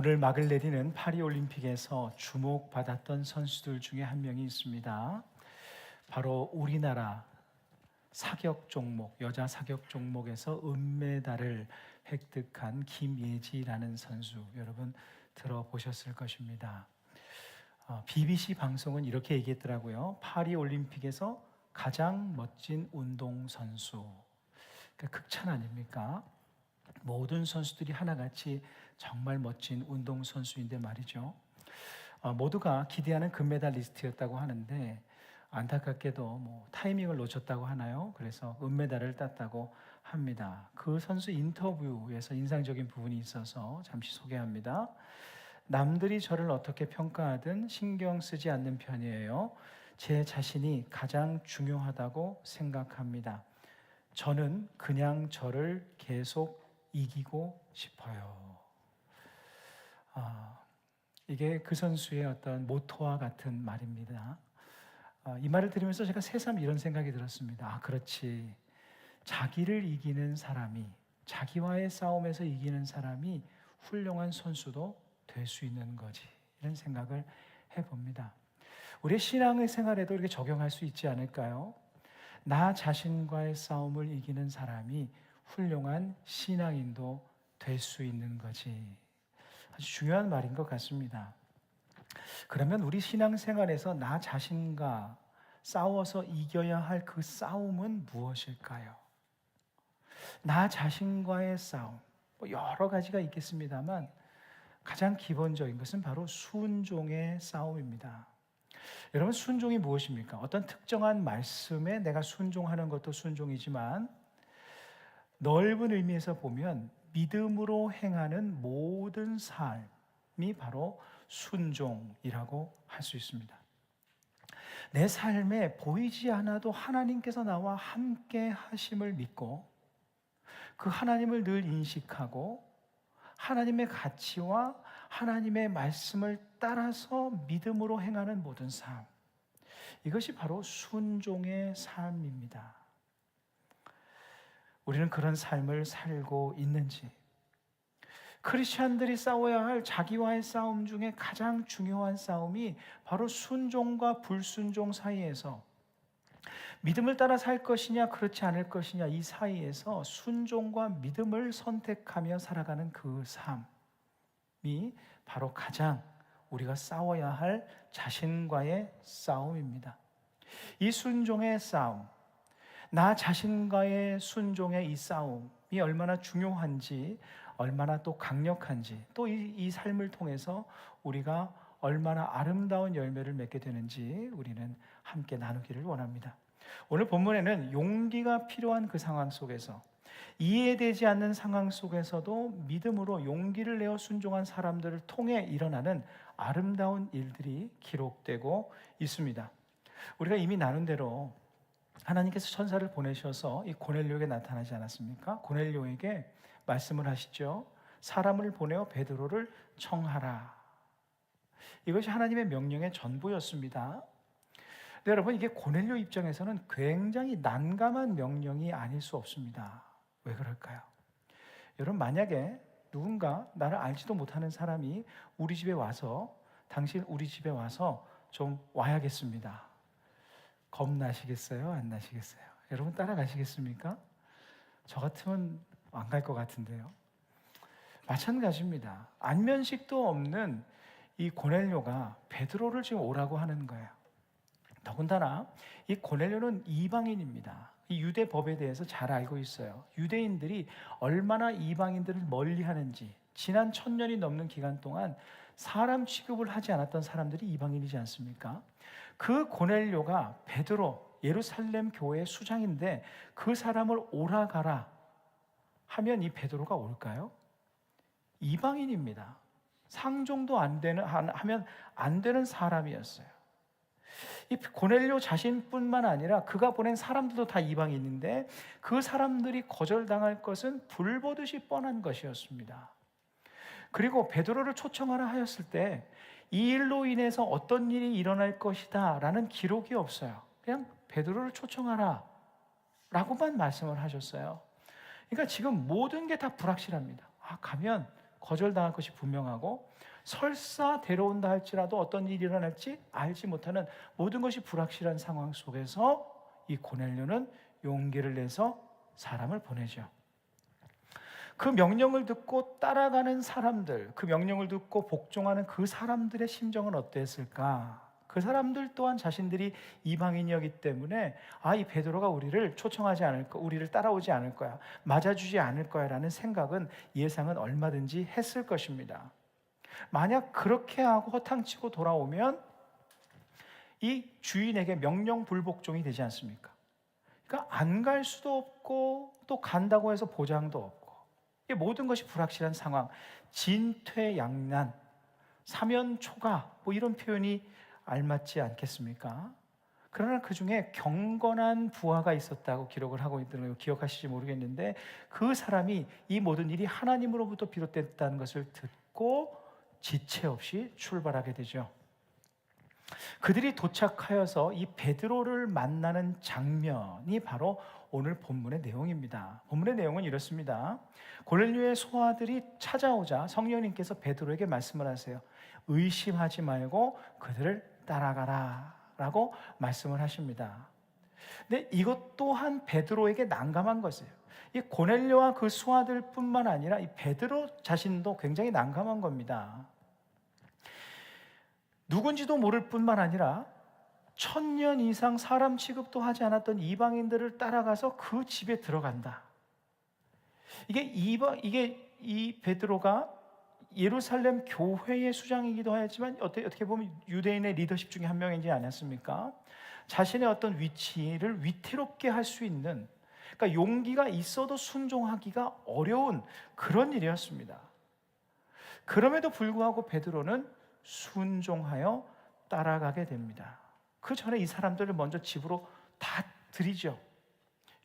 오늘 막을 내리는 파리올림픽에서 주목받았던 선수들 중에 한 명이 있습니다. 바로 우리나라 사격 종목, 여자 사격 종목에서 은메달을 획득한 김예지라는 선수, 여러분 들어보셨을 것입니다. BBC 방송은 이렇게 얘기했더라고요. 파리올림픽에서 가장 멋진 운동선수. 그러니까 극찬 아닙니까? 모든 선수들이 하나같이 정말 멋진 운동선수인데 말이죠. 모두가 기대하는 금메달 리스트였다고 하는데 안타깝게도 타이밍을 놓쳤다고 하나요? 그래서 은메달을 땄다고 합니다. 그 선수 인터뷰에서 인상적인 부분이 있어서 잠시 소개합니다. 남들이 저를 어떻게 평가하든 신경 쓰지 않는 편이에요. 제 자신이 가장 중요하다고 생각합니다. 저는 그냥 저를 계속 이기고 싶어요. 이게 그 선수의 어떤 모토와 같은 말입니다. 이 말을 들으면서 제가 새삼 이런 생각이 들었습니다. 그렇지. 자기를 이기는 사람이, 자기와의 싸움에서 이기는 사람이 훌륭한 선수도 될 수 있는 거지. 이런 생각을 해봅니다. 우리의 신앙의 생활에도 이렇게 적용할 수 있지 않을까요? 나 자신과의 싸움을 이기는 사람이 훌륭한 신앙인도 될 수 있는 거지. 아주 중요한 말인 것 같습니다. 그러면 우리 신앙생활에서 나 자신과 싸워서 이겨야 할 그 싸움은 무엇일까요? 나 자신과의 싸움, 여러 가지가 있겠습니다만 가장 기본적인 것은 바로 순종의 싸움입니다. 여러분, 순종이 무엇입니까? 어떤 특정한 말씀에 내가 순종하는 것도 순종이지만 넓은 의미에서 보면 믿음으로 행하는 모든 삶이 바로 순종이라고 할 수 있습니다. 내 삶에 보이지 않아도 하나님께서 나와 함께 하심을 믿고 그 하나님을 늘 인식하고 하나님의 가치와 하나님의 말씀을 따라서 믿음으로 행하는 모든 삶, 이것이 바로 순종의 삶입니다. 우리는 그런 삶을 살고 있는지, 크리스천들이 싸워야 할 자기와의 싸움 중에 가장 중요한 싸움이 바로 순종과 불순종 사이에서, 믿음을 따라 살 것이냐 그렇지 않을 것이냐 이 사이에서 순종과 믿음을 선택하며 살아가는 그 삶이 바로 가장 우리가 싸워야 할 자신과의 싸움입니다. 이 순종의 싸움, 나 자신과의 순종의 이 싸움이 얼마나 중요한지, 얼마나 또 강력한지, 또 이 삶을 통해서 우리가 얼마나 아름다운 열매를 맺게 되는지 우리는 함께 나누기를 원합니다. 오늘 본문에는 용기가 필요한 그 상황 속에서, 이해되지 않는 상황 속에서도 믿음으로 용기를 내어 순종한 사람들을 통해 일어나는 아름다운 일들이 기록되고 있습니다. 우리가 이미 나눈 대로 하나님께서 천사를 보내셔서 이 고넬료에게 나타나지 않았습니까? 고넬료에게 말씀을 하시죠. 사람을 보내어 베드로를 청하라. 이것이 하나님의 명령의 전부였습니다. 근데 여러분, 이게 고넬료 입장에서는 굉장히 난감한 명령이 아닐 수 없습니다. 왜 그럴까요? 여러분, 만약에 누군가 나를 알지도 못하는 사람이 우리 집에 와서, 당신 우리 집에 와서 좀 와야겠습니다. 겁나시겠어요? 안 나시겠어요? 여러분, 따라가시겠습니까? 저 같으면 안 갈 것 같은데요. 마찬가지입니다. 안면식도 없는 이 고넬료가 베드로를 지금 오라고 하는 거예요. 더군다나 이 고넬료는 이방인입니다. 이 유대 법에 대해서 잘 알고 있어요. 유대인들이 얼마나 이방인들을 멀리하는지, 지난 1000년이 넘는 기간 동안 사람 취급을 하지 않았던 사람들이 이방인이지 않습니까? 그 고넬료가 베드로, 예루살렘 교회의 수장인데 그 사람을 오라 가라 하면 이 베드로가 올까요? 이방인입니다. 상종도 하면 안 되는 사람이었어요. 이 고넬료 자신뿐만 아니라 그가 보낸 사람들도 다 이방인인데 그 사람들이 거절당할 것은 불보듯이 뻔한 것이었습니다. 그리고 베드로를 초청하라 하였을 때 이 일로 인해서 어떤 일이 일어날 것이다 라는 기록이 없어요. 그냥 베드로를 초청하라 라고만 말씀을 하셨어요. 그러니까 지금 모든 게 다 불확실합니다. 가면 거절당할 것이 분명하고 설사 데려온다 할지라도 어떤 일이 일어날지 알지 못하는 모든 것이 불확실한 상황 속에서 이 고넬료는 용기를 내서 사람을 보내죠. 그 명령을 듣고 따라가는 사람들, 그 명령을 듣고 복종하는 그 사람들의 심정은 어땠을까? 그 사람들 또한 자신들이 이방인이었기 때문에 이 베드로가 우리를 초청하지 않을 거, 우리를 따라오지 않을 거야, 맞아주지 않을 거야라는 생각은 예상은 얼마든지 했을 것입니다. 만약 그렇게 하고 허탕치고 돌아오면 이 주인에게 명령 불복종이 되지 않습니까? 그러니까 안 갈 수도 없고 또 간다고 해서 보장도 없고 이 모든 것이 불확실한 상황, 진퇴양난, 사면초가 뭐 이런 표현이 알맞지 않겠습니까? 그러나 그 중에 경건한 부하가 있었다고 기록을 하고 있는 걸 기억하실지 모르겠는데 그 사람이 이 모든 일이 하나님으로부터 비롯됐다는 것을 듣고 지체 없이 출발하게 되죠. 그들이 도착하여서 이 베드로를 만나는 장면이 바로 오늘 본문의 내용입니다. 본문의 내용은 이렇습니다. 고넬료의 소아들이 찾아오자 성령님께서 베드로에게 말씀을 하세요. 의심하지 말고 그들을 따라가라 라고 말씀을 하십니다. 근데 이것 또한 베드로에게 난감한 것이에요. 이 고넬료와 그 소아들 뿐만 아니라 이 베드로 자신도 굉장히 난감한 겁니다. 누군지도 모를 뿐만 아니라 1000년 이상 사람 취급도 하지 않았던 이방인들을 따라가서 그 집에 들어간다. 이게 이 베드로가 예루살렘 교회의 수장이기도 하지만 어떻게 보면 유대인의 리더십 중에 한 명이지 않았습니까? 자신의 어떤 위치를 위태롭게 할 수 있는, 그러니까 용기가 있어도 순종하기가 어려운 그런 일이었습니다. 그럼에도 불구하고 베드로는 순종하여 따라가게 됩니다. 그 전에 이 사람들을 먼저 집으로 다 들이죠.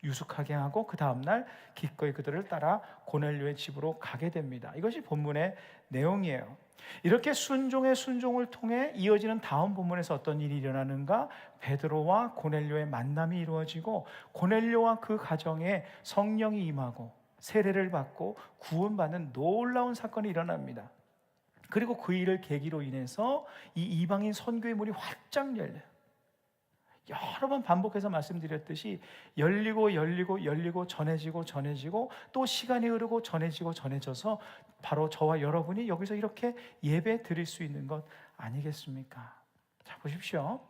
유숙하게 하고 그 다음날 기꺼이 그들을 따라 고넬료의 집으로 가게 됩니다. 이것이 본문의 내용이에요. 이렇게 순종의 순종을 통해 이어지는 다음 본문에서 어떤 일이 일어나는가? 베드로와 고넬료의 만남이 이루어지고 고넬료와 그 가정에 성령이 임하고 세례를 받고 구원받는 놀라운 사건이 일어납니다. 그리고 그 일을 계기로 인해서 이 이방인 선교의 문이 활짝 열려요. 여러 번 반복해서 말씀드렸듯이 열리고 전해지고 또 시간이 흐르고 전해져서 바로 저와 여러분이 여기서 이렇게 예배 드릴 수 있는 것 아니겠습니까? 자, 보십시오.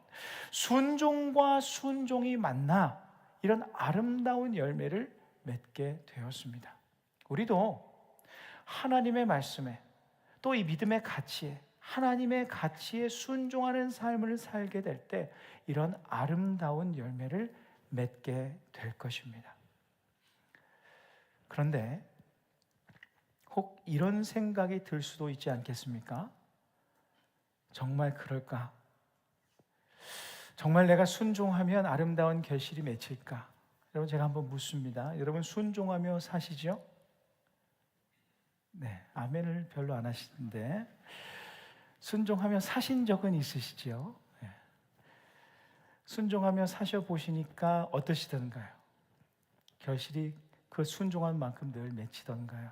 순종과 순종이 만나 이런 아름다운 열매를 맺게 되었습니다. 우리도 하나님의 말씀에 또 이 믿음의 가치에, 하나님의 가치에 순종하는 삶을 살게 될 때 이런 아름다운 열매를 맺게 될 것입니다. 그런데 혹 이런 생각이 들 수도 있지 않겠습니까? 정말 그럴까? 정말 내가 순종하면 아름다운 결실이 맺힐까? 여러분, 제가 한번 묻습니다. 여러분, 순종하며 사시죠? 네, 아멘을 별로 안 하시는데 순종하며 사신 적은 있으시죠? 네. 순종하며 사셔 보시니까 어떠시던가요? 결실이 그 순종한 만큼 늘 맺히던가요?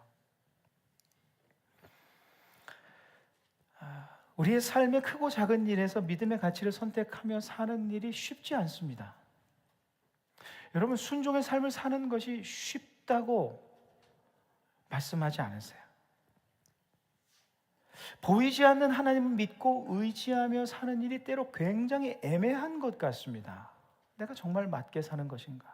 우리의 삶의 크고 작은 일에서 믿음의 가치를 선택하며 사는 일이 쉽지 않습니다. 여러분, 순종의 삶을 사는 것이 쉽다고 말씀하지 않으세요. 보이지 않는 하나님을 믿고 의지하며 사는 일이 때로 굉장히 애매한 것 같습니다. 내가 정말 맞게 사는 것인가?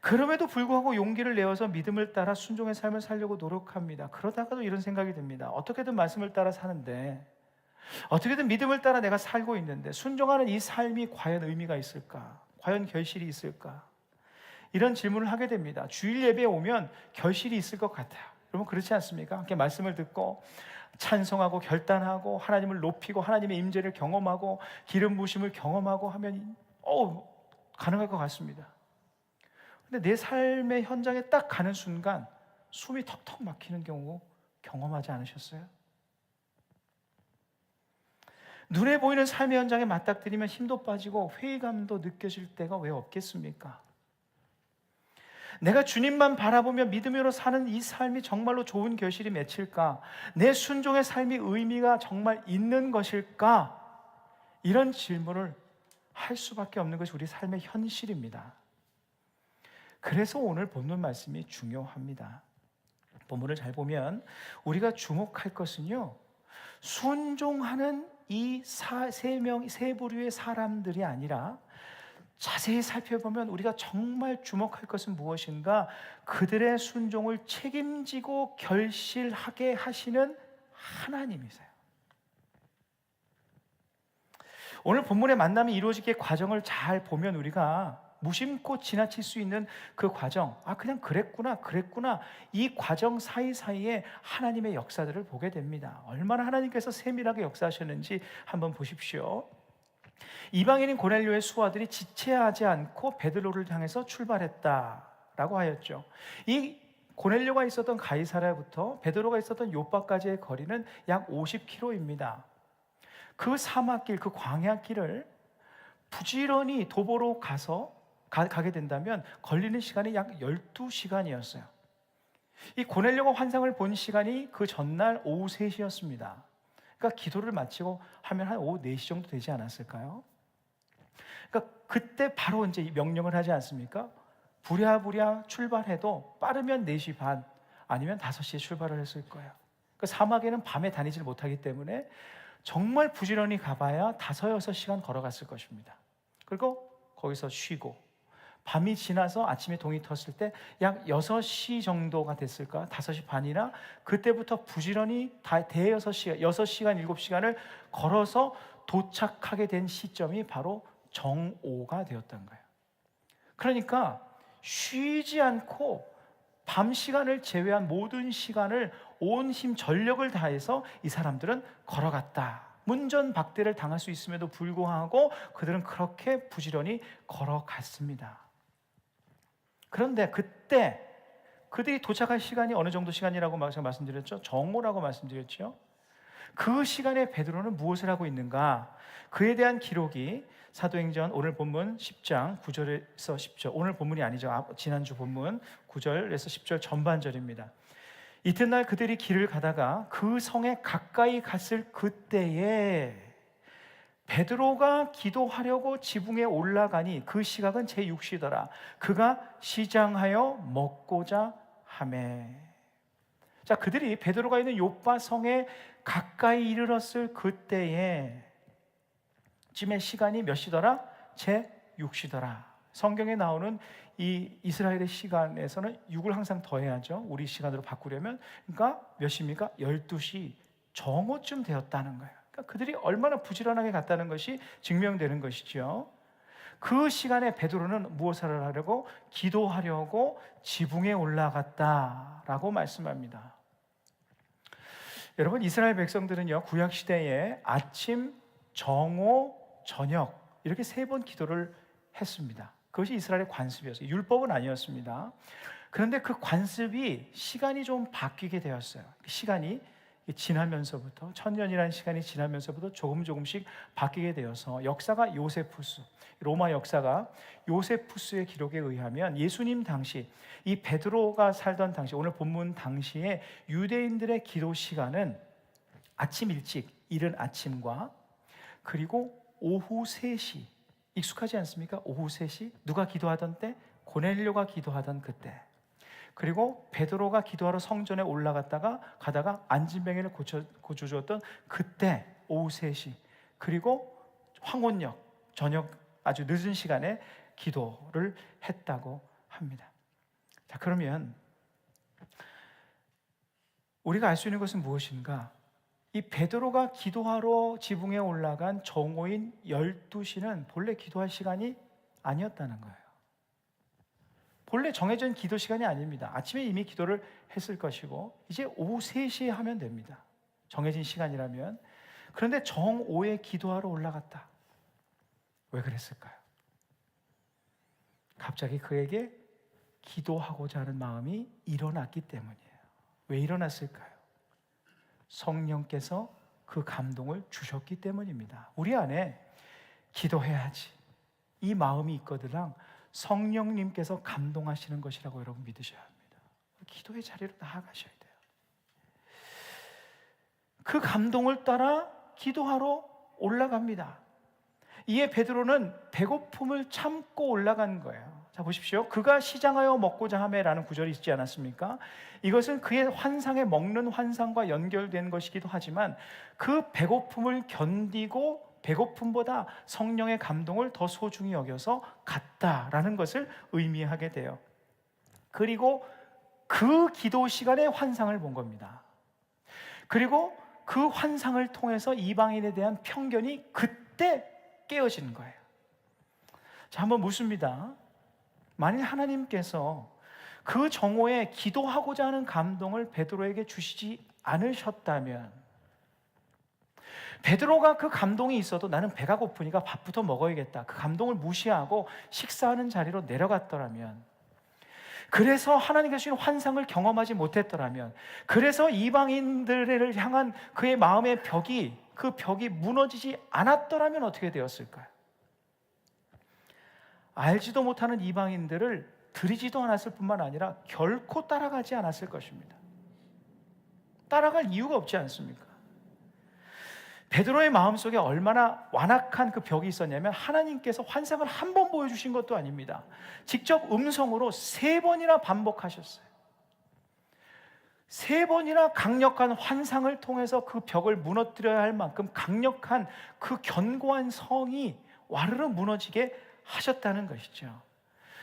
그럼에도 불구하고 용기를 내어서 믿음을 따라 순종의 삶을 살려고 노력합니다. 그러다가도 이런 생각이 듭니다. 어떻게든 말씀을 따라 사는데, 어떻게든 믿음을 따라 내가 살고 있는데 순종하는 이 삶이 과연 의미가 있을까? 과연 결실이 있을까? 이런 질문을 하게 됩니다. 주일 예배에 오면 결실이 있을 것 같아요. 여러분, 그렇지 않습니까? 함께 말씀을 듣고 찬송하고 결단하고 하나님을 높이고 하나님의 임재를 경험하고 기름 부으심을 경험하고 하면 가능할 것 같습니다. 근데 내 삶의 현장에 딱 가는 순간 숨이 턱턱 막히는 경우 경험하지 않으셨어요? 눈에 보이는 삶의 현장에 맞닥뜨리면 힘도 빠지고 회의감도 느껴질 때가 왜 없겠습니까? 내가 주님만 바라보며 믿음으로 사는 이 삶이 정말로 좋은 결실이 맺힐까? 내 순종의 삶이 의미가 정말 있는 것일까? 이런 질문을 할 수밖에 없는 것이 우리 삶의 현실입니다. 그래서 오늘 본문 말씀이 중요합니다. 본문을 잘 보면 우리가 주목할 것은요, 순종하는 이 세 부류의 사람들이 아니라 자세히 살펴보면 우리가 정말 주목할 것은 무엇인가? 그들의 순종을 책임지고 결실하게 하시는 하나님이세요. 오늘 본문의 만남이 이루어지게 과정을 잘 보면 우리가 무심코 지나칠 수 있는 그 과정, 그냥 그랬구나 이 과정 사이사이에 하나님의 역사들을 보게 됩니다. 얼마나 하나님께서 세밀하게 역사하셨는지 한번 보십시오. 이방인인 고넬료의 수하들이 지체하지 않고 베드로를 향해서 출발했다라고 하였죠. 이 고넬료가 있었던 가이사랴부터 베드로가 있었던 요빠까지의 거리는 약 50km입니다. 그 사막길, 그 광야길을 부지런히 도보로 가게 된다면 걸리는 시간이 약 12시간이었어요. 이 고넬료가 환상을 본 시간이 그 전날 오후 3시였습니다. 그러니까 기도를 마치고 하면 한 오후 4시 정도 되지 않았을까요? 그러니까 그때 바로 이제 명령을 하지 않습니까? 부랴부랴 출발해도 빠르면 4시 반 아니면 5시에 출발을 했을 거예요. 그 사막에는 밤에 다니질 못하기 때문에 정말 부지런히 가봐야 5, 6시간 걸어갔을 것입니다. 그리고 거기서 쉬고 밤이 지나서 아침에 동이 텄을 때 약 6시 정도가 됐을까? 5시 반이나 그때부터 부지런히 대여섯 시간, 6시간, 7시간을 걸어서 도착하게 된 시점이 바로 정오가 되었던 거예요. 그러니까 쉬지 않고 밤 시간을 제외한 모든 시간을 온 힘 전력을 다해서 이 사람들은 걸어갔다. 문전박대를 당할 수 있음에도 불구하고 그들은 그렇게 부지런히 걸어갔습니다. 그런데 그때 그들이 도착할 시간이 어느 정도 시간이라고 말씀드렸죠? 정오라고 말씀드렸죠? 그 시간에 베드로는 무엇을 하고 있는가? 그에 대한 기록이 사도행전 오늘 본문 10장 9절에서 10절, 오늘 본문이 아니죠. 지난주 본문 9절에서 10절 전반절입니다. 이튿날 그들이 길을 가다가 그 성에 가까이 갔을 그때에 베드로가 기도하려고 지붕에 올라가니 그 시각은 제6시더라. 그가 시장하여 먹고자 하매. 자, 그들이 베드로가 있는 요빠 성에 가까이 이르렀을 그때에 쯤의 시간이 몇 시더라? 제6시더라. 성경에 나오는 이 이스라엘의 시간에서는 6을 항상 더해야죠. 우리 시간으로 바꾸려면. 그러니까 몇 시입니까? 12시 정오쯤 되었다는 거예요. 그러니까 그들이 얼마나 부지런하게 갔다는 것이 증명되는 것이죠. 그 시간에 베드로는 무엇을 하려고? 기도하려고 지붕에 올라갔다라고 말씀합니다. 여러분, 이스라엘 백성들은요, 구약 시대에 아침, 정오, 저녁 이렇게 3번 기도를 했습니다. 그것이 이스라엘의 관습이었어요. 율법은 아니었습니다. 그런데 그 관습이 시간이 좀 바뀌게 되었어요. 시간이 지나면서부터, 1000년이라는 시간이 지나면서부터 조금씩 바뀌게 되어서 역사가 요세푸스, 로마 역사가 요세푸스의 기록에 의하면 예수님 당시, 이 베드로가 살던 당시, 오늘 본문 당시에 유대인들의 기도 시간은 아침 일찍, 이른 아침과 그리고 오후 3시, 익숙하지 않습니까? 오후 3시, 누가 기도하던 때? 고넬료가 기도하던 그때. 그리고 베드로가 기도하러 성전에 올라갔다가 가다가 안진뱅이를 고쳐주었던 그때 오후 3시. 그리고 황혼역, 저녁 아주 늦은 시간에 기도를 했다고 합니다. 자, 그러면 우리가 알 수 있는 것은 무엇인가? 이 베드로가 기도하러 지붕에 올라간 정오인 12시는 본래 기도할 시간이 아니었다는 거예요. 본래 정해진 기도 시간이 아닙니다. 아침에 이미 기도를 했을 것이고 이제 오후 3시에 하면 됩니다. 정해진 시간이라면. 그런데 정오에 기도하러 올라갔다. 왜 그랬을까요? 갑자기 그에게 기도하고자 하는 마음이 일어났기 때문이에요. 왜 일어났을까요? 성령께서 그 감동을 주셨기 때문입니다. 우리 안에 기도해야지 이 마음이 있거든요. 성령님께서 감동하시는 것이라고 여러분 믿으셔야 합니다. 기도의 자리로 나아가셔야 돼요. 그 감동을 따라 기도하러 올라갑니다. 이에 베드로는 배고픔을 참고 올라간 거예요. 자, 보십시오. 그가 시장하여 먹고자 하매라는 구절이 있지 않았습니까? 이것은 그의 환상에 먹는 환상과 연결된 것이기도 하지만 그 배고픔을 견디고 배고픔보다 성령의 감동을 더 소중히 여겨서 갔다라는 것을 의미하게 돼요. 그리고 그 기도 시간에 환상을 본 겁니다. 그리고 그 환상을 통해서 이방인에 대한 편견이 그때 깨어지는 거예요. 자, 한번 묻습니다. 만일 하나님께서 그 정오에 기도하고자 하는 감동을 베드로에게 주시지 않으셨다면, 베드로가 그 감동이 있어도 나는 배가 고프니까 밥부터 먹어야겠다, 그 감동을 무시하고 식사하는 자리로 내려갔더라면, 그래서 하나님께서 주신 환상을 경험하지 못했더라면, 그래서 이방인들을 향한 그의 마음의 그 벽이 무너지지 않았더라면 어떻게 되었을까요? 알지도 못하는 이방인들을 들이지도 않았을 뿐만 아니라 결코 따라가지 않았을 것입니다. 따라갈 이유가 없지 않습니까? 베드로의 마음속에 얼마나 완악한 그 벽이 있었냐면, 하나님께서 환상을 한 번 보여주신 것도 아닙니다. 직접 음성으로 3번이나 반복하셨어요. 3번이나 강력한 환상을 통해서 그 벽을 무너뜨려야 할 만큼 강력한 그 견고한 성이 와르르 무너지게 하셨다는 것이죠.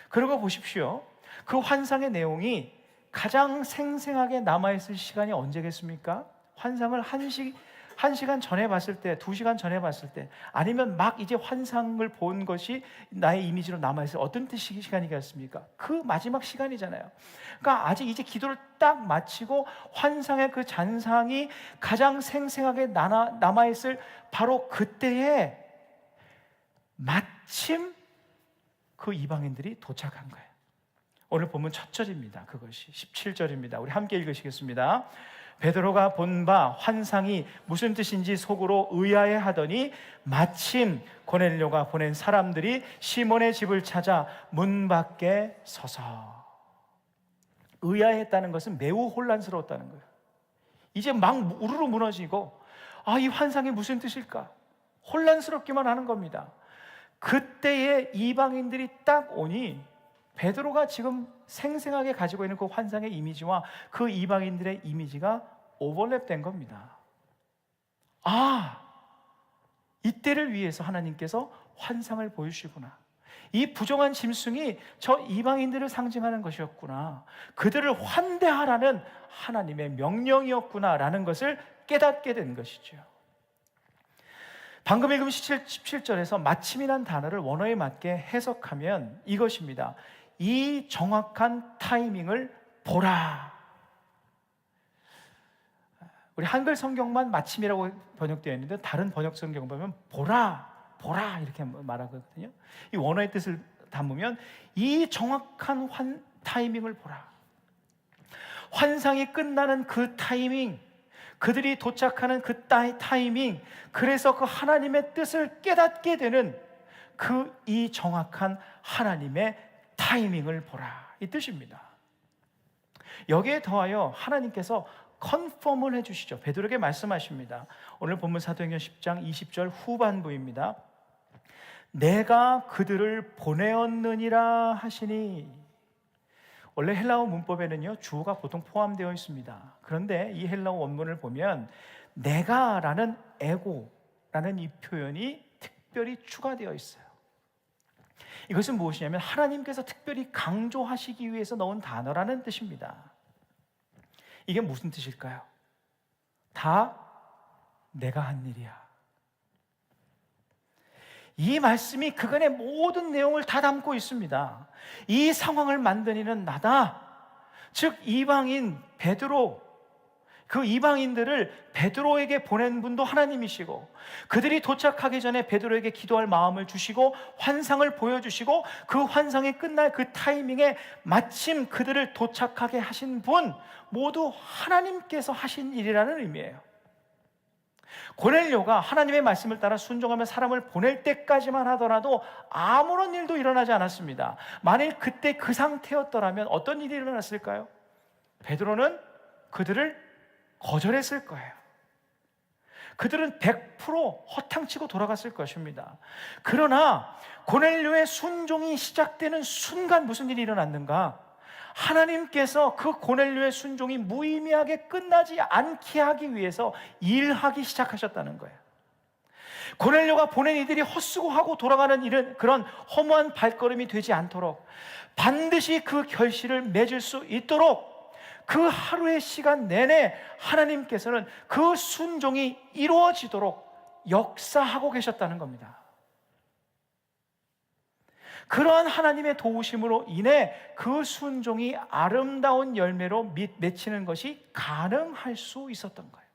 그리고 보십시오. 그 환상의 내용이 가장 생생하게 남아있을 시간이 언제겠습니까? 환상을 1시간 전에 봤을 때, 2시간 전에 봤을 때, 아니면 막 이제 환상을 본 것이 나의 이미지로 남아있을 어떤 시간이겠습니까? 그 마지막 시간이잖아요. 그러니까 아직 이제 기도를 딱 마치고 환상의 그 잔상이 가장 생생하게 남아있을 바로 그때에 마침 그 이방인들이 도착한 거예요. 오늘 본문 첫 절입니다. 그것이 17절입니다. 우리 함께 읽으시겠습니다. 베드로가 본 바 환상이 무슨 뜻인지 속으로 의아해하더니 마침 고넬료가 보낸 사람들이 시몬의 집을 찾아 문 밖에 서서. 의아했다는 것은 매우 혼란스러웠다는 거예요. 이제 막 우르르 무너지고, 이 환상이 무슨 뜻일까? 혼란스럽기만 하는 겁니다. 그때에 이방인들이 딱 오니 베드로가 지금 생생하게 가지고 있는 그 환상의 이미지와 그 이방인들의 이미지가 오버랩된 겁니다. 이때를 위해서 하나님께서 환상을 보여주시구나. 이 부정한 짐승이 저 이방인들을 상징하는 것이었구나. 그들을 환대하라는 하나님의 명령이었구나라는 것을 깨닫게 된 것이죠. 방금 읽은 17절에서 마침이란 단어를 원어에 맞게 해석하면 이것입니다. 이 정확한 타이밍을 보라. 우리 한글 성경만 마침이라고 번역되어 있는데 다른 번역 성경 보면 보라 이렇게 말하거든요. 이 원어의 뜻을 담으면 이 정확한 타이밍을 보라. 환상이 끝나는 그 타이밍, 그들이 도착하는 그 타이밍, 그래서 그 하나님의 뜻을 깨닫게 되는 이 정확한 하나님의 타이밍을 보라, 이 뜻입니다. 여기에 더하여 하나님께서 컨펌을 해주시죠. 베드로에게 말씀하십니다. 오늘 본문 사도행전 10장 20절 후반부입니다. 내가 그들을 보내었느니라 하시니. 원래 헬라어 문법에는요, 주어가 보통 포함되어 있습니다. 그런데 이 헬라어 원문을 보면 내가라는 에고라는 이 표현이 특별히 추가되어 있어요. 이것은 무엇이냐면 하나님께서 특별히 강조하시기 위해서 넣은 단어라는 뜻입니다. 이게 무슨 뜻일까요? 다 내가 한 일이야. 이 말씀이 그간의 모든 내용을 다 담고 있습니다. 이 상황을 만든 이는 나다. 즉 이방인 베드로, 그 이방인들을 베드로에게 보낸 분도 하나님이시고, 그들이 도착하기 전에 베드로에게 기도할 마음을 주시고 환상을 보여주시고 그 환상이 끝날 그 타이밍에 마침 그들을 도착하게 하신 분, 모두 하나님께서 하신 일이라는 의미예요. 고넬료가 하나님의 말씀을 따라 순종하며 사람을 보낼 때까지만 하더라도 아무런 일도 일어나지 않았습니다. 만일 그때 그 상태였더라면 어떤 일이 일어났을까요? 베드로는 그들을 거절했을 거예요. 그들은 100% 허탕치고 돌아갔을 것입니다. 그러나 고넬료의 순종이 시작되는 순간 무슨 일이 일어났는가? 하나님께서 그 고넬료의 순종이 무의미하게 끝나지 않게 하기 위해서 일하기 시작하셨다는 거예요. 고넬료가 보낸 이들이 헛수고하고 돌아가는 일은 그런 허무한 발걸음이 되지 않도록 반드시 그 결실을 맺을 수 있도록 그 하루의 시간 내내 하나님께서는 그 순종이 이루어지도록 역사하고 계셨다는 겁니다. 그러한 하나님의 도우심으로 인해 그 순종이 아름다운 열매로 맺히는 것이 가능할 수 있었던 거예요.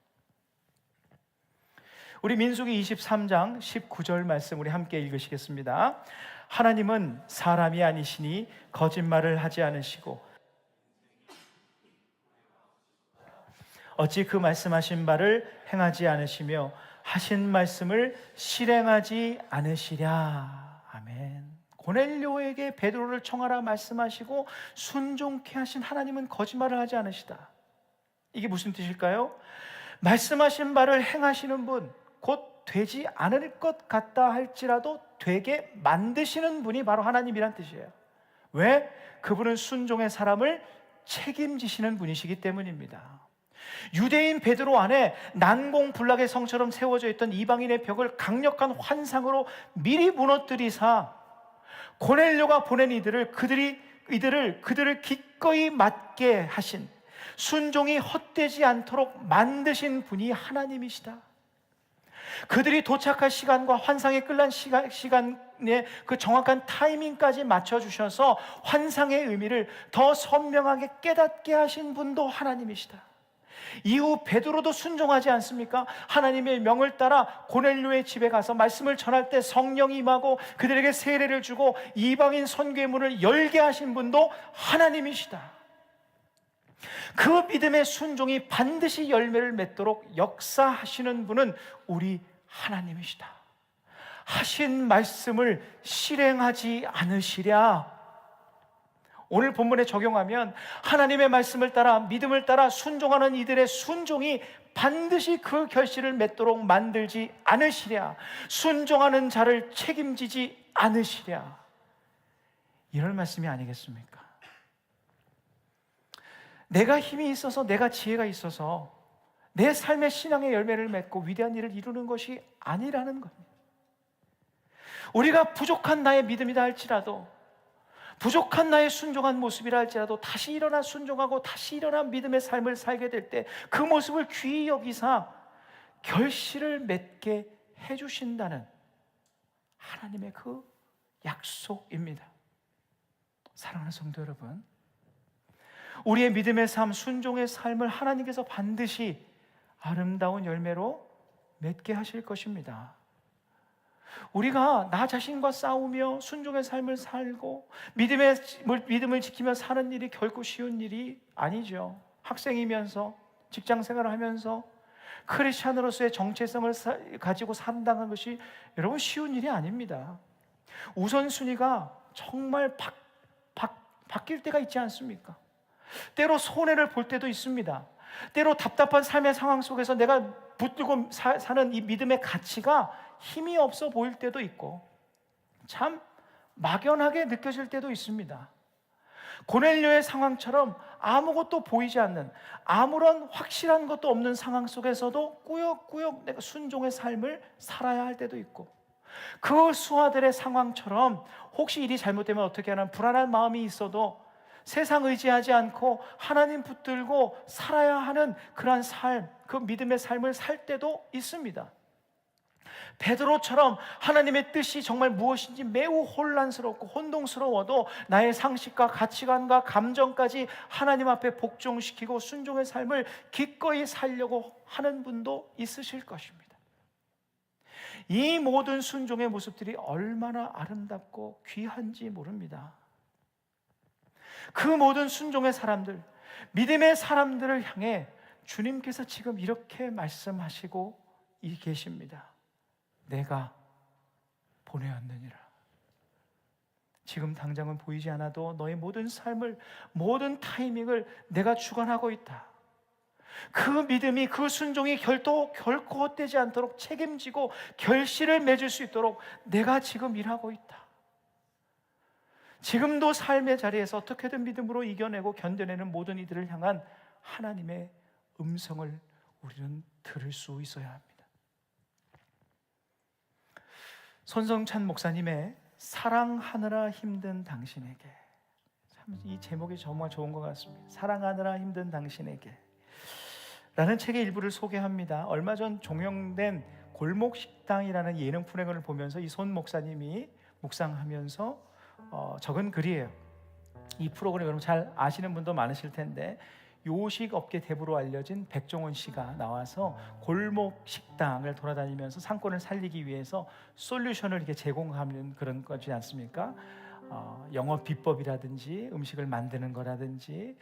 우리 민수기 23장 19절 말씀 우리 함께 읽으시겠습니다. 하나님은 사람이 아니시니 거짓말을 하지 않으시고 어찌 그 말씀하신 바를 행하지 않으시며 하신 말씀을 실행하지 않으시랴. 아멘. 고넬료에게 베드로를 청하라 말씀하시고 순종케 하신 하나님은 거짓말을 하지 않으시다. 이게 무슨 뜻일까요? 말씀하신 바를 행하시는 분, 곧 되지 않을 것 같다 할지라도 되게 만드시는 분이 바로 하나님이란 뜻이에요. 왜? 그분은 순종의 사람을 책임지시는 분이시기 때문입니다. 유대인 베드로 안에 난공불락의 성처럼 세워져 있던 이방인의 벽을 강력한 환상으로 미리 무너뜨리사 고넬료가 보낸 그들을 기꺼이 맡게 하신, 순종이 헛되지 않도록 만드신 분이 하나님이시다. 그들이 도착할 시간과 환상에 끌란 시간에 그 정확한 타이밍까지 맞춰주셔서 환상의 의미를 더 선명하게 깨닫게 하신 분도 하나님이시다. 이후 베드로도 순종하지 않습니까? 하나님의 명을 따라 고넬료의 집에 가서 말씀을 전할 때 성령이 임하고 그들에게 세례를 주고 이방인 선교의 문을 열게 하신 분도 하나님이시다. 그 믿음의 순종이 반드시 열매를 맺도록 역사하시는 분은 우리 하나님이시다. 하신 말씀을 실행하지 않으시랴. 오늘 본문에 적용하면 하나님의 말씀을 따라 믿음을 따라 순종하는 이들의 순종이 반드시 그 결실을 맺도록 만들지 않으시랴. 순종하는 자를 책임지지 않으시랴. 이런 말씀이 아니겠습니까? 내가 힘이 있어서, 내가 지혜가 있어서 내 삶의 신앙의 열매를 맺고 위대한 일을 이루는 것이 아니라는 겁니다. 우리가 부족한 나의 믿음이다 할지라도, 부족한 나의 순종한 모습이라 할지라도 다시 일어나 순종하고 다시 일어나 믿음의 삶을 살게 될 때 그 모습을 귀히 여기사 결실을 맺게 해주신다는 하나님의 그 약속입니다. 사랑하는 성도 여러분, 우리의 믿음의 삶, 순종의 삶을 하나님께서 반드시 아름다운 열매로 맺게 하실 것입니다. 우리가 나 자신과 싸우며 순종의 삶을 살고 믿음을 지키며 사는 일이 결코 쉬운 일이 아니죠. 학생이면서 직장생활을 하면서 크리스찬으로서의 정체성을 가지고 산다는 것이 여러분 쉬운 일이 아닙니다. 우선순위가 정말 바뀔 때가 있지 않습니까? 때로 손해를 볼 때도 있습니다. 때로 답답한 삶의 상황 속에서 내가 붙들고 사는 이 믿음의 가치가 힘이 없어 보일 때도 있고 참 막연하게 느껴질 때도 있습니다. 고넬료의 상황처럼 아무것도 보이지 않는, 아무런 확실한 것도 없는 상황 속에서도 꾸역꾸역 내가 순종의 삶을 살아야 할 때도 있고, 그 수하들의 상황처럼 혹시 일이 잘못되면 어떻게 하는 불안한 마음이 있어도 세상 의지하지 않고 하나님 붙들고 살아야 하는 그러한 삶, 그 믿음의 삶을 살 때도 있습니다. 베드로처럼 하나님의 뜻이 정말 무엇인지 매우 혼란스럽고 혼동스러워도 나의 상식과 가치관과 감정까지 하나님 앞에 복종시키고 순종의 삶을 기꺼이 살려고 하는 분도 있으실 것입니다. 이 모든 순종의 모습들이 얼마나 아름답고 귀한지 모릅니다. 그 모든 순종의 사람들, 믿음의 사람들을 향해 주님께서 지금 이렇게 말씀하시고 계십니다. 내가 보내었느니라. 지금 당장은 보이지 않아도 너의 모든 삶을, 모든 타이밍을 내가 주관하고 있다. 그 믿음이, 그 순종이 결코 헛되지 않도록 책임지고 결실을 맺을 수 있도록 내가 지금 일하고 있다. 지금도 삶의 자리에서 어떻게든 믿음으로 이겨내고 견뎌내는 모든 이들을 향한 하나님의 음성을 우리는 들을 수 있어야 합니다. 손성찬 목사님의 사랑하느라 힘든 당신에게, 참 이 제목이 정말 좋은 것 같습니다. 사랑하느라 힘든 당신에게 라는 책의 일부를 소개합니다. 얼마 전 종영된 골목식당이라는 예능 프로그램을 보면서 이 손 목사님이 묵상하면서 적은 글이에요. 이 프로그램 여러분 잘 아시는 분도 많으실 텐데, 요식업계 대부로 알려진 백종원 씨가 나와서 골목 식당을 돌아다니면서 상권을 살리기 위해서 솔루션을 이렇게 제공하는 그런 거지 않습니까? 영업 비법이라든지 음식을 만드는 거라든지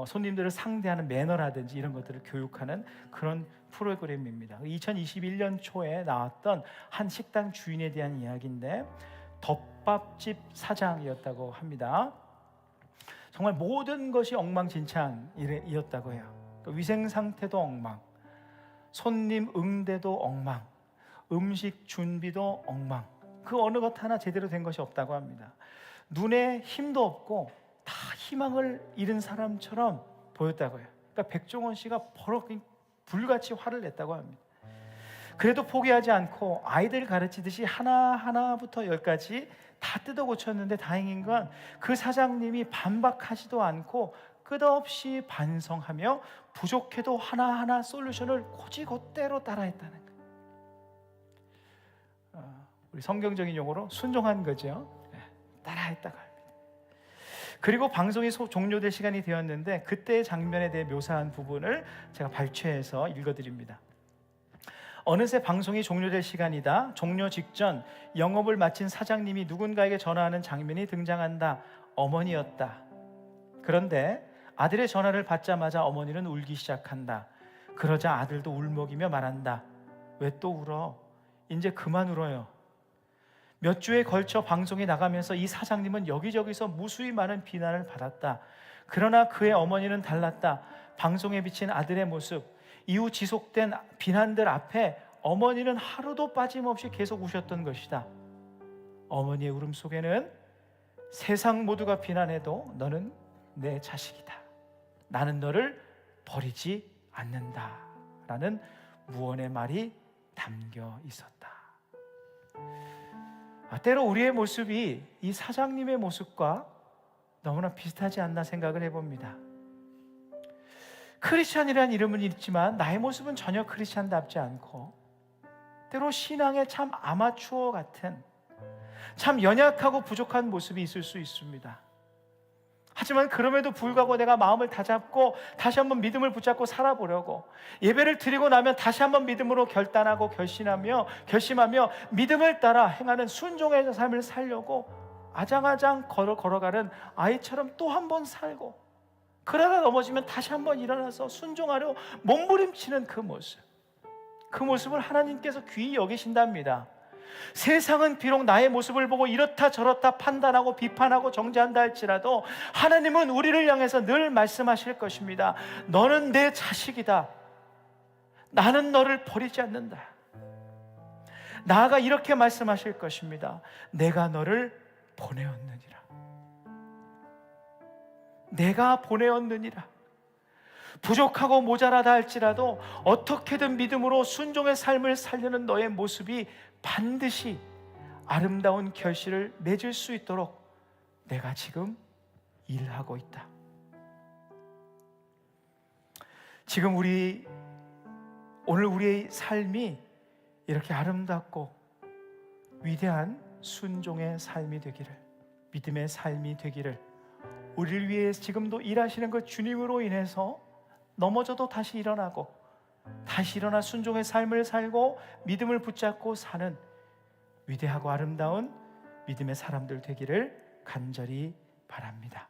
손님들을 상대하는 매너라든지 이런 것들을 교육하는 그런 프로그램입니다. 2021년 초에 나왔던 한 식당 주인에 대한 이야기인데, 덮밥집 사장이었다고 합니다. 정말 모든 것이 엉망진창이었다고 해요. 위생 상태도 엉망, 손님 응대도 엉망, 음식 준비도 엉망, 그 어느 것 하나 제대로 된 것이 없다고 합니다. 눈에 힘도 없고 다 희망을 잃은 사람처럼 보였다고 해요. 그러니까 백종원 씨가 버럭 불같이 화를 냈다고 합니다. 그래도 포기하지 않고 아이들 가르치듯이 하나하나부터 열까지 다 뜯어 고쳤는데, 다행인 건 그 사장님이 반박하지도 않고 끝없이 반성하며 부족해도 하나하나 솔루션을 곧이곧대로 따라했다는 거예요. 우리 성경적인 용어로 순종한 거죠. 따라했다고 합니다. 그리고 방송이 종료될 시간이 되었는데, 그때의 장면에 대해 묘사한 부분을 제가 발췌해서 읽어드립니다. 어느새 방송이 종료될 시간이다. 종료 직전 영업을 마친 사장님이 누군가에게 전화하는 장면이 등장한다. 어머니였다. 그런데 아들의 전화를 받자마자 어머니는 울기 시작한다. 그러자 아들도 울먹이며 말한다. 왜 또 울어? 이제 그만 울어요. 몇 주에 걸쳐 방송이 나가면서 이 사장님은 여기저기서 무수히 많은 비난을 받았다. 그러나 그의 어머니는 달랐다. 방송에 비친 아들의 모습, 이후 지속된 비난들 앞에 어머니는 하루도 빠짐없이 계속 우셨던 것이다. 어머니의 울음 속에는 세상 모두가 비난해도 너는 내 자식이다. 나는 너를 버리지 않는다. 라는 무언의 말이 담겨 있었다. 때로 우리의 모습이 이 사장님의 모습과 너무나 비슷하지 않나 생각을 해봅니다. 크리스찬이라는 이름은 있지만 나의 모습은 전혀 크리스찬답지 않고, 때로 신앙의 참 아마추어 같은, 참 연약하고 부족한 모습이 있을 수 있습니다. 하지만 그럼에도 불구하고 내가 마음을 다잡고 다시 한번 믿음을 붙잡고 살아보려고, 예배를 드리고 나면 다시 한번 믿음으로 결단하고 결심하며 믿음을 따라 행하는 순종의 삶을 살려고 아장아장 걸어가는 아이처럼 또 한 번 살고, 그러다 넘어지면 다시 한번 일어나서 순종하려 몸부림치는 그 모습을 하나님께서 귀히 여기신답니다. 세상은 비록 나의 모습을 보고 이렇다 저렇다 판단하고 비판하고 정죄한다 할지라도, 하나님은 우리를 향해서 늘 말씀하실 것입니다. 너는 내 자식이다. 나는 너를 버리지 않는다. 나아가 이렇게 말씀하실 것입니다. 내가 너를 보내었느니라. 내가 보내었느니라. 부족하고 모자라다 할지라도 어떻게든 믿음으로 순종의 삶을 살려는 너의 모습이 반드시 아름다운 결실을 맺을 수 있도록 내가 지금 일하고 있다. 지금 오늘 우리의 삶이 이렇게 아름답고 위대한 순종의 삶이 되기를, 믿음의 삶이 되기를, 우리를 위해 지금도 일하시는 그 주님으로 인해서 넘어져도 다시 일어나고 다시 일어나 순종의 삶을 살고 믿음을 붙잡고 사는 위대하고 아름다운 믿음의 사람들 되기를 간절히 바랍니다.